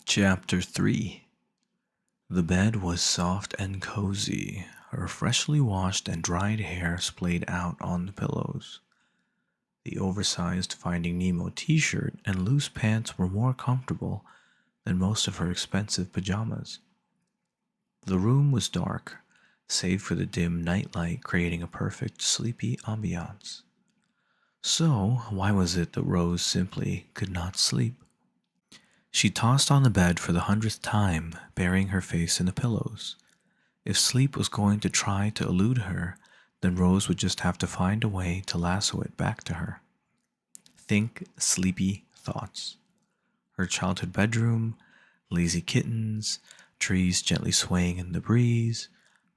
Chapter 3. The bed was soft and cozy, her freshly washed and dried hair splayed out on the pillows. The oversized Finding Nemo t shirt and loose pants were more comfortable than most of her expensive pajamas. The room was dark, save for the dim nightlight creating a perfect sleepy ambiance. So, why was it that Rose simply could not sleep? She tossed on the bed for the 100th time, burying her face in the pillows. If sleep was going to try to elude her, then Rose would just have to find a way to lasso it back to her. Think sleepy thoughts. Her childhood bedroom, lazy kittens, trees gently swaying in the breeze,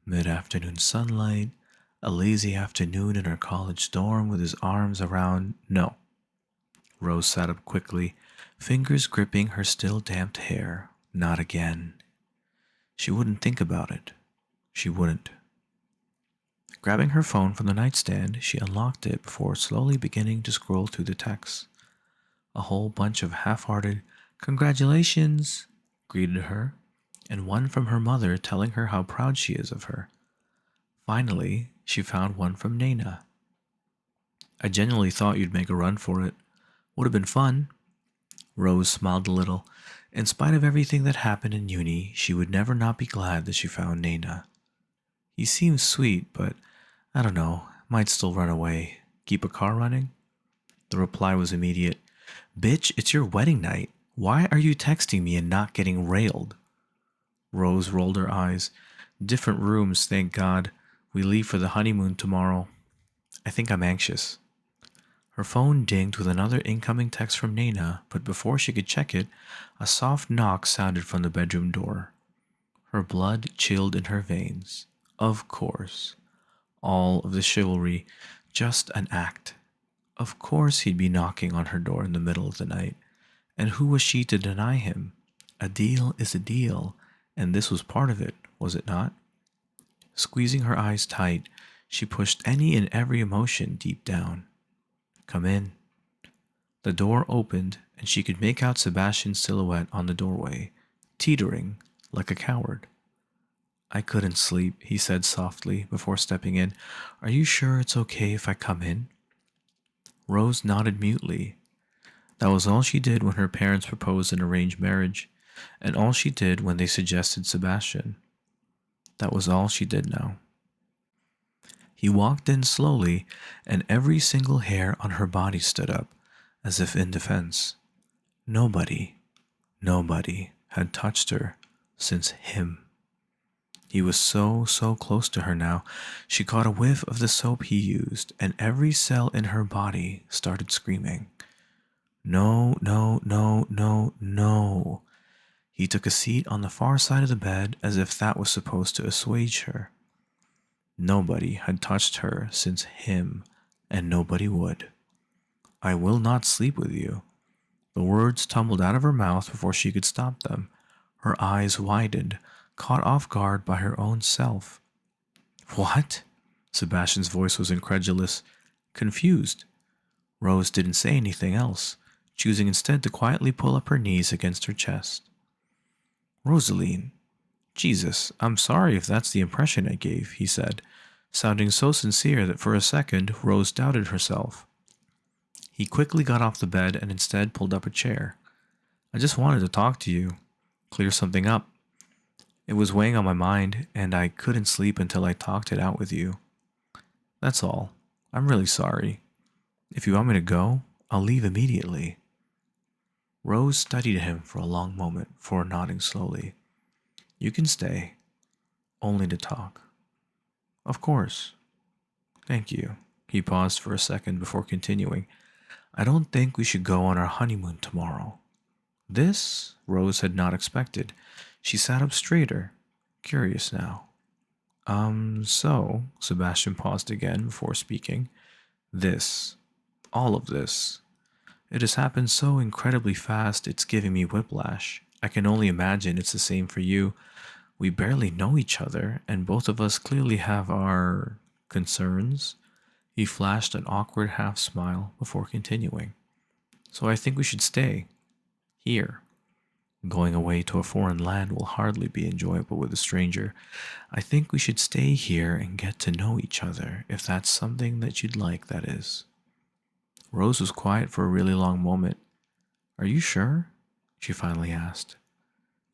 mid-afternoon sunlight, a lazy afternoon in her college dorm with his arms around. No. Rose sat up quickly, fingers gripping her still damp hair. Not again. She wouldn't think about it. She wouldn't. Grabbing her phone from the nightstand, she unlocked it before slowly beginning to scroll through the texts. A whole bunch of half-hearted "congratulations" greeted her, and one from her mother telling her how proud she is of her. Finally, she found one from Nana. "I genuinely thought you'd make a run for it. Would have been fun." Rose smiled a little. In spite of everything that happened in uni, she would never not be glad that she found Nana. He seems sweet, but I don't know, might still run away. Keep a car running? The reply was immediate. "Bitch, it's your wedding night. Why are you texting me and not getting railed?" Rose rolled her eyes. "Different rooms, thank God. We leave for the honeymoon tomorrow. I think I'm anxious." Her phone dinged with another incoming text from Nana, but before she could check it, a soft knock sounded from the bedroom door. Her blood chilled in her veins. Of course. All of the chivalry, just an act. Of course he'd be knocking on her door in the middle of the night. And who was she to deny him? A deal is a deal, and this was part of it, was it not? Squeezing her eyes tight, she pushed any and every emotion deep down. "Come in." The door opened, and she could make out Sebastian's silhouette on the doorway, teetering like a coward. "I couldn't sleep," he said softly before stepping in. "Are you sure it's okay if I come in?" Rose nodded mutely. That was all she did when her parents proposed an arranged marriage, and all she did when they suggested Sebastian. That was all she did now. He walked in slowly, and every single hair on her body stood up, as if in defense. Nobody had touched her since him. He was so close to her now. She caught a whiff of the soap he used, and every cell in her body started screaming. No, no, no, no, no. He took a seat on the far side of the bed as if that was supposed to assuage her. Nobody had touched her since him, and nobody would. "I will not sleep with you." The words tumbled out of her mouth before she could stop them. Her eyes widened, caught off guard by her own self. "What?" Sebastian's voice was incredulous, confused. Rose didn't say anything else, choosing instead to quietly pull up her knees against her chest. "Rosaline, Jesus, I'm sorry if that's the impression I gave," he said, sounding so sincere that for a second Rose doubted herself. He quickly got off the bed and instead pulled up a chair. "I just wanted to talk to you, clear something up. It was weighing on my mind, and I couldn't sleep until I talked it out with you. That's all. I'm really sorry. If you want me to go, I'll leave immediately." Rose studied him for a long moment before nodding slowly. "You can stay. Only to talk." "Of course. Thank you." He paused for a second before continuing. "I don't think we should go on our honeymoon tomorrow." This Rose had not expected. She sat up straighter, curious now. So, Sebastian paused again before speaking. "This, all of this. It has happened so incredibly fast it's giving me whiplash. I can only imagine it's the same for you. We barely know each other, and both of us clearly have our concerns." He flashed an awkward half smile before continuing. "So I think we should stay. Here. Going away to a foreign land will hardly be enjoyable with a stranger. I think we should stay here and get to know each other, if that's something that you'd like, that is. Rose was quiet for a really long moment. Are you sure? She finally asked.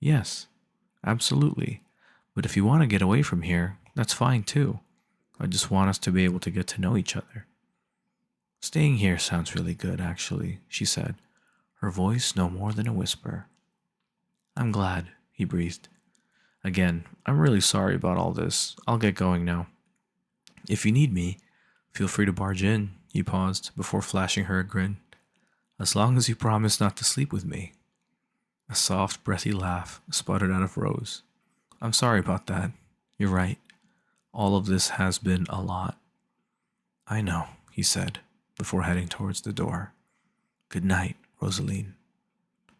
Yes, absolutely. But if you want to get away from here, that's fine too. I just want us to be able to get to know each other. Staying here sounds really good, actually, she said, her voice no more than a whisper. I'm glad, he breathed. Again, I'm really sorry about all this. I'll get going now. If you need me, feel free to barge in, he paused before flashing her a grin. As long as you promise not to sleep with me. A soft, breathy laugh sputtered out of Rose. I'm sorry about that. You're right. All of this has been a lot. I know, he said, before heading towards the door. Good night, Rosaline.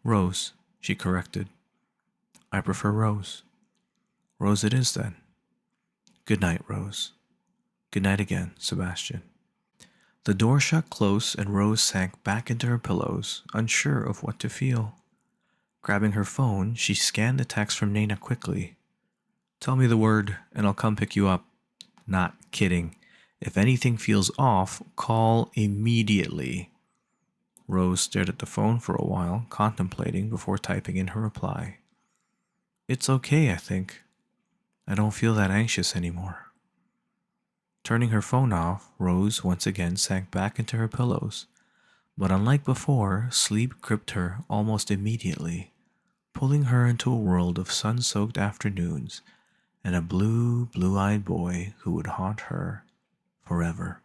Rose, she corrected. I prefer Rose. Rose it is then. Good night, Rose. Good night again, Sebastian. The door shut close and Rose sank back into her pillows, unsure of what to feel. Grabbing her phone, she scanned the text from Nana quickly. Tell me the word and I'll come pick you up. Not kidding. If anything feels off, call immediately. Rose stared at the phone for a while, contemplating before typing in her reply. It's okay, I think. I don't feel that anxious anymore. Turning her phone off, Rose once again sank back into her pillows. But unlike before, sleep gripped her almost immediately, pulling her into a world of sun-soaked afternoons and a blue-eyed boy who would haunt her forever.